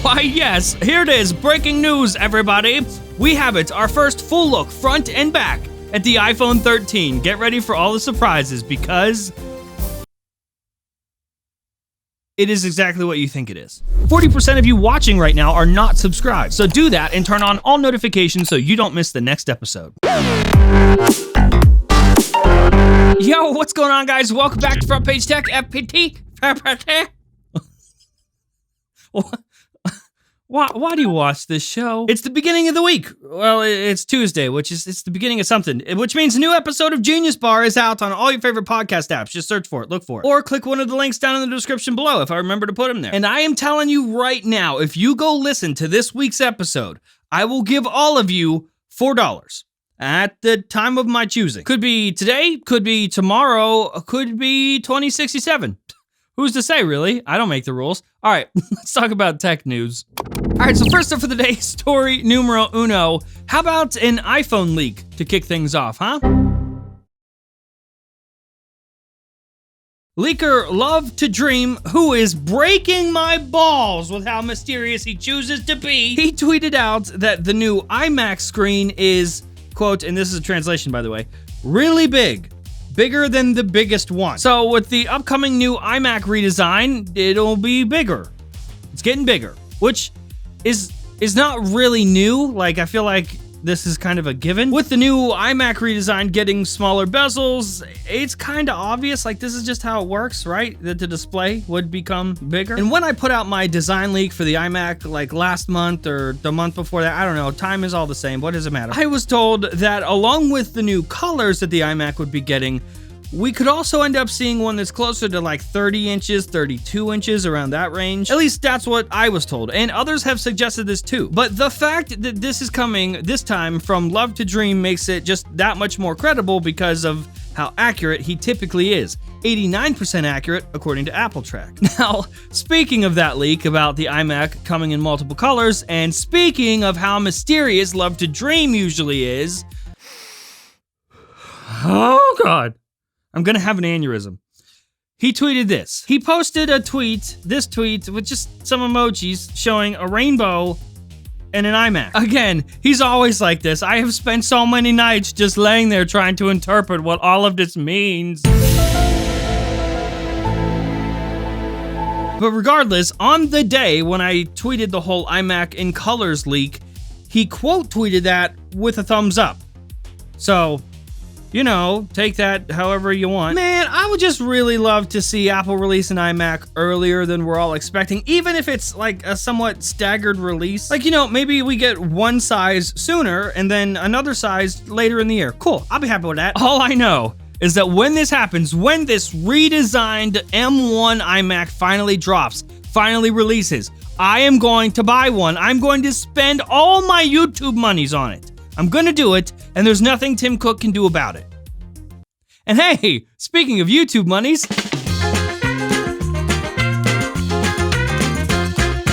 Why, yes, here it is. Breaking news, everybody. We have it, our first full look, front and back, at the iPhone 13. Get ready for all the surprises, because it is exactly what you think it is. 40% of you watching right now are not subscribed, so do that and turn on all notifications so you don't miss the next episode. Yo, what's going on, guys? Welcome back to Front Page Tech, FPT. Why do you watch this show? It's the beginning of the week. Well, it's Tuesday, it's the beginning of something, which means a new episode of Genius Bar is out on all your favorite podcast apps. Just search for it, look for it. Or click one of the links down in the description below if I remember to put them there. And I am telling you right now, if you go listen to this week's episode, I will give all of you $4 at the time of my choosing. Could be today, could be tomorrow, could be 2067. Who's to say, really? I don't make the rules. All right, let's talk about tech news. All right, so first up for the day, story numero uno. How about an iPhone leak to kick things off, huh? Leaker Love to Dream, who is breaking my balls with how mysterious he chooses to be, he tweeted out that the new iMac screen is, quote, and this is a translation, by the way, really big. Bigger than the biggest one. So with the upcoming new iMac redesign, it'll be bigger. It's getting bigger, which is not really new. Like, I feel like this is kind of a given. With the new iMac redesign getting smaller bezels, it's kind of obvious, like this is just how it works, right? That the display would become bigger. And when I put out my design leak for the iMac like last month or the month before that, I don't know, time is all the same, what does it matter? I was told that along with the new colors that the iMac would be getting, we could also end up seeing one that's closer to like 30 inches, 32 inches, around that range. At least that's what I was told, and others have suggested this too. But the fact that this is coming this time from Love to Dream makes it just that much more credible because of how accurate he typically is. 89% accurate, according to Apple Track. Now, speaking of that leak about the iMac coming in multiple colors, and speaking of how mysterious Love to Dream usually is, oh God. I'm gonna have an aneurysm. He tweeted this. He posted this tweet with just some emojis showing a rainbow and an iMac. Again, he's always like this. I have spent so many nights just laying there trying to interpret what all of this means. But regardless, on the day when I tweeted the whole iMac in colors leak, he quote tweeted that with a thumbs up. So, you know, take that however you want. Man, I would just really love to see Apple release an iMac earlier than we're all expecting, even if it's like a somewhat staggered release. Like, you know, maybe we get one size sooner and then another size later in the year. Cool, I'll be happy with that. All I know is that when this happens, when this redesigned M1 iMac finally drops, finally releases, I am going to buy one. I'm going to spend all my YouTube monies on it. I'm gonna do it, and there's nothing Tim Cook can do about it. And hey, speaking of YouTube monies,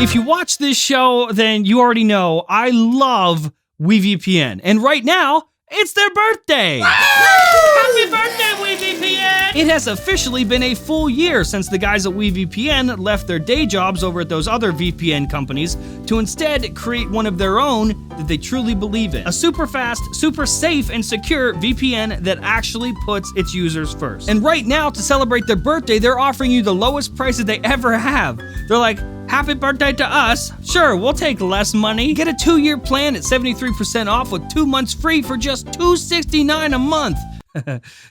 if you watch this show, then you already know I love WeVPN. And right now, it's their birthday! Happy birthday, WeVPN! It has officially been a full year since the guys at WeVPN left their day jobs over at those other VPN companies to instead create one of their own that they truly believe in. A super fast, super safe, and secure VPN that actually puts its users first. And right now, to celebrate their birthday, they're offering you the lowest prices they ever have. They're like, happy birthday to us. Sure, we'll take less money. Get a 2-year plan at 73% off with 2 months free for just $269 a month.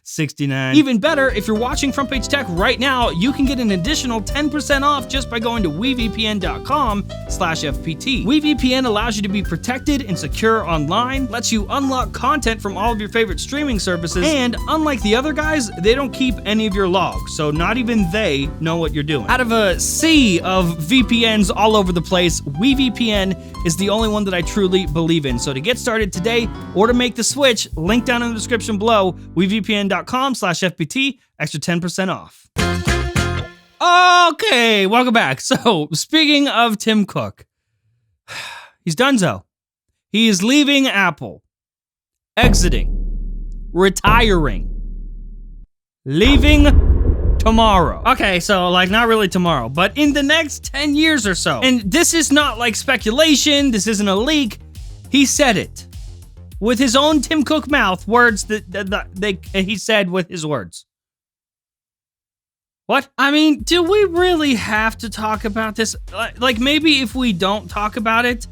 69. Even better, if you're watching Front Page Tech right now, you can get an additional 10% off just by going to wevpn.com/FPT. WeVPN allows you to be protected and secure online, lets you unlock content from all of your favorite streaming services, and unlike the other guys, they don't keep any of your logs, so not even they know what you're doing. Out of a sea of VPNs all over the place, WeVPN is the only one that I truly believe in. So to get started today or to make the switch, link down in the description below, wevpn.com/FPT, extra 10% off. Okay, welcome back. So, speaking of Tim Cook, he's donezo. He is leaving Apple, exiting, retiring, leaving tomorrow. Okay, so like not really tomorrow, but in the next 10 years or so. And this is not like speculation. This isn't a leak. He said it with his own Tim Cook mouth, words that he said with his words. What? I mean, do we really have to talk about this? Like maybe if we don't talk about it,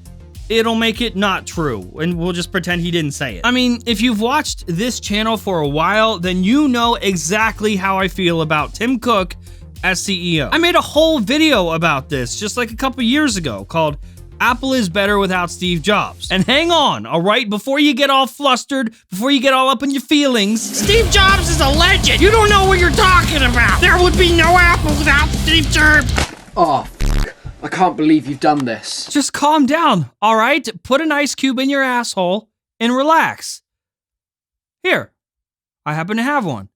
it'll make it not true, and we'll just pretend he didn't say it. I mean, if you've watched this channel for a while, then you know exactly how I feel about Tim Cook as CEO. I made a whole video about this just like a couple years ago called Apple is Better Without Steve Jobs. And hang on, all right, before you get all flustered, before you get all up in your feelings, Steve Jobs is a legend. You don't know what you're talking about. There would be no Apple without Steve Jobs. Oh, I can't believe you've done this. Just calm down, all right? Put an ice cube in your asshole and relax. Here, I happen to have one.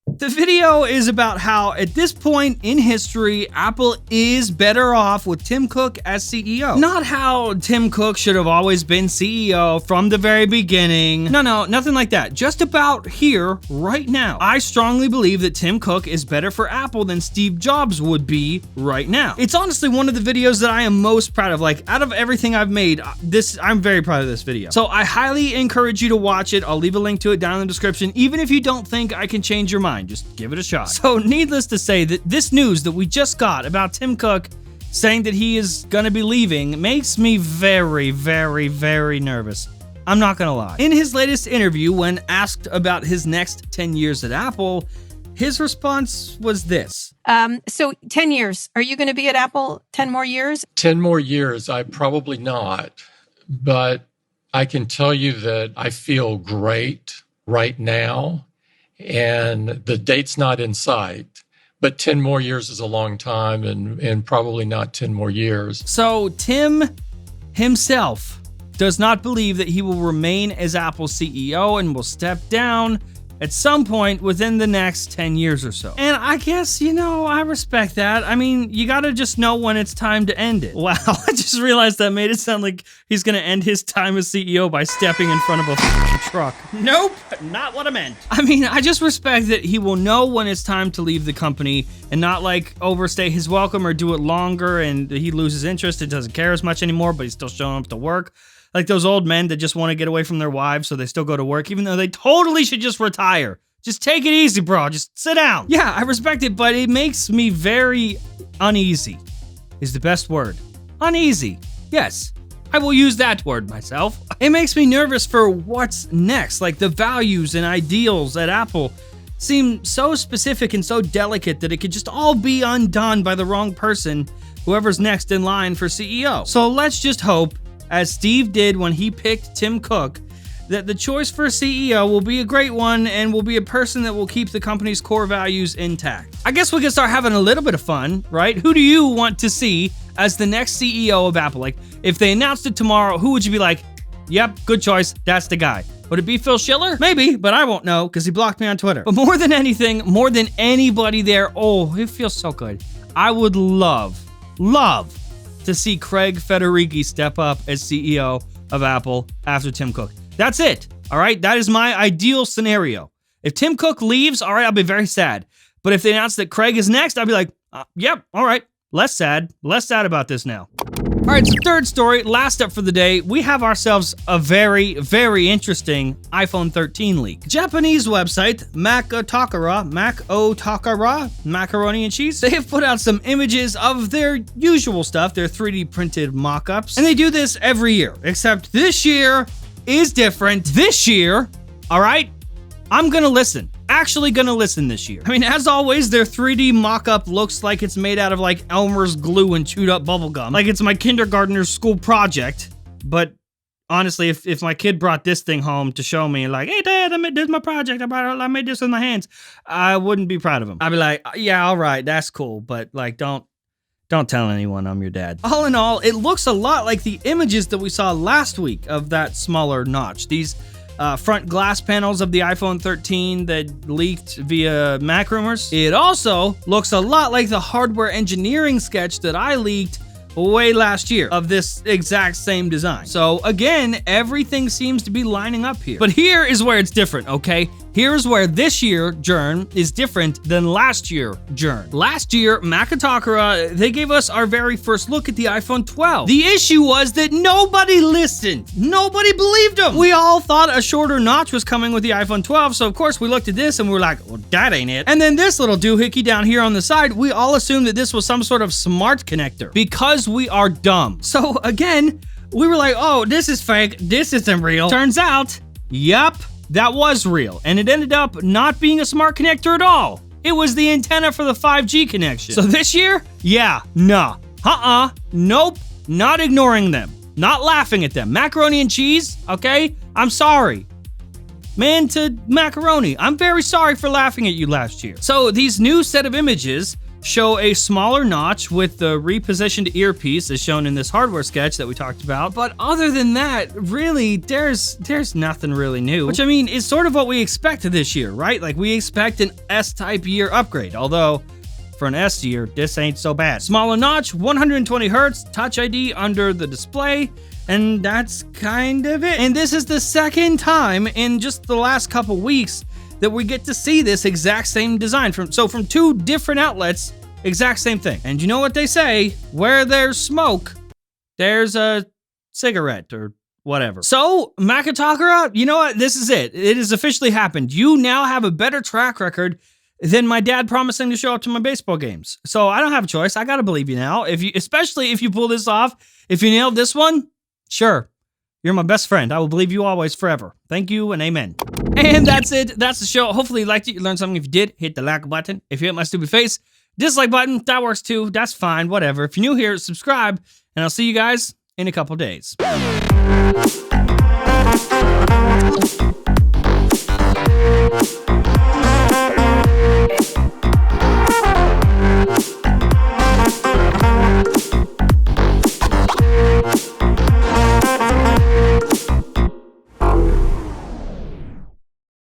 The video is about how, at this point in history, Apple is better off with Tim Cook as CEO. Not how Tim Cook should have always been CEO from the very beginning. No, nothing like that. Just about here, right now. I strongly believe that Tim Cook is better for Apple than Steve Jobs would be right now. It's honestly one of the videos that I am most proud of. Like, out of everything I've made, I'm very proud of this video. So I highly encourage you to watch it. I'll leave a link to it down in the description. Even if you don't think I can change your mind, just give it a shot. So needless to say, that this news that we just got about Tim Cook saying that he is gonna be leaving makes me very, very, very nervous. I'm not gonna lie. In his latest interview, when asked about his next 10 years at Apple, his response was this. So 10 years, are you gonna be at Apple 10 more years? 10 more years, I probably not, but I can tell you that I feel great right now. And the date's not in sight, but 10 more years is a long time, and probably not 10 more years. So Tim himself does not believe that he will remain as Apple's CEO and will step down at some point within the next 10 years or so. And I guess, I respect that. I mean, you gotta just know when it's time to end it. Wow, I just realized that made it sound like he's gonna end his time as CEO by stepping in front of a truck. Nope, not what I meant. I mean, I just respect that he will know when it's time to leave the company and not like overstay his welcome or do it longer and he loses interest and doesn't care as much anymore, but he's still showing up to work. Like those old men that just want to get away from their wives so they still go to work, even though they totally should just retire. Just take it easy, bro. Just sit down. Yeah, I respect it, but it makes me very uneasy, is the best word. Uneasy. Yes, I will use that word myself. It makes me nervous for what's next. Like the values and ideals at Apple seem so specific and so delicate that it could just all be undone by the wrong person, whoever's next in line for CEO. So let's just hope, as Steve did when he picked Tim Cook, that the choice for CEO will be a great one and will be a person that will keep the company's core values intact. I guess we can start having a little bit of fun, right? Who do you want to see as the next CEO of Apple? Like, if they announced it tomorrow, who would you be like, yep, good choice, that's the guy? Would it be Phil Schiller? Maybe, but I won't know because he blocked me on Twitter. But more than anything, more than anybody there, oh, it feels so good. I would love to see Craig Federighi step up as CEO of Apple after Tim Cook. That's it, all right? That is my ideal scenario. If Tim Cook leaves, all right, I'll be very sad. But if they announce that Craig is next, I'll be like, yep, all right, less sad about this now. All right, so third story, last up for the day, we have ourselves a very, very interesting iPhone 13 leak. Japanese website, Macaroni and Cheese, they have put out some images of their usual stuff, their 3D printed mock-ups, and they do this every year, except this year is different. This year, all right, I'm gonna listen. Actually gonna listen this year. I mean, as always, their 3D mock-up looks like it's made out of like Elmer's glue and chewed up bubble gum. Like it's my kindergartner's school project. But honestly, if my kid brought this thing home to show me like, hey dad, this is my project. I made this with my hands, I wouldn't be proud of him. I'd be like, yeah, all right, that's cool. But like, don't tell anyone I'm your dad. All in all, it looks a lot like the images that we saw last week of that smaller notch. These front glass panels of the iPhone 13 that leaked via Mac rumors. It also looks a lot like the hardware engineering sketch that I leaked way last year of this exact same design. So again, everything seems to be lining up here. But here is where it's different, okay? here's where this year Jern is different than last year Jern. Last year, Makatakura, they gave us our very first look at the iPhone 12. The issue was that nobody listened. Nobody believed them. We all thought a shorter notch was coming with the iPhone 12, so of course we looked at this and we were like, well, that ain't it. And then this little doohickey down here on the side, we all assumed that this was some sort of smart connector because we are dumb. So again, we were like, oh, this is fake. This isn't real. Turns out, yup, that was real. And it ended up not being a smart connector at all. It was the antenna for the 5G connection. So this year, yeah, nah, nope, not ignoring them, not laughing at them. Macaroni and cheese, okay? I'm sorry. Man to macaroni, I'm very sorry for laughing at you last year. So these new set of images show a smaller notch with the repositioned earpiece as shown in this hardware sketch that we talked about. But other than that, really, there's nothing really new. Which I mean, is sort of what we expected this year, right? Like we expect an S-type year upgrade, although for an S year, this ain't so bad. Smaller notch, 120 Hertz, Touch ID under the display, and that's kind of it. And this is the second time in just the last couple weeks that we get to see this exact same design from two different outlets, exact same thing. And you know what they say, where there's smoke, there's a cigarette or whatever. So, Makatakura, you know what? This is it. It has officially happened. You now have a better track record than my dad promising to show up to my baseball games. So I don't have a choice. I gotta believe you now. Especially if you pull this off, if you nailed this one, sure. You're my best friend. I will believe you always, forever. Thank you and amen. And that's it. That's the show. Hopefully you liked it. You learned something. If you did, hit the like button. If you hit my stupid face, dislike button. That works too. That's fine. Whatever. If you're new here, subscribe. And I'll see you guys in a couple days.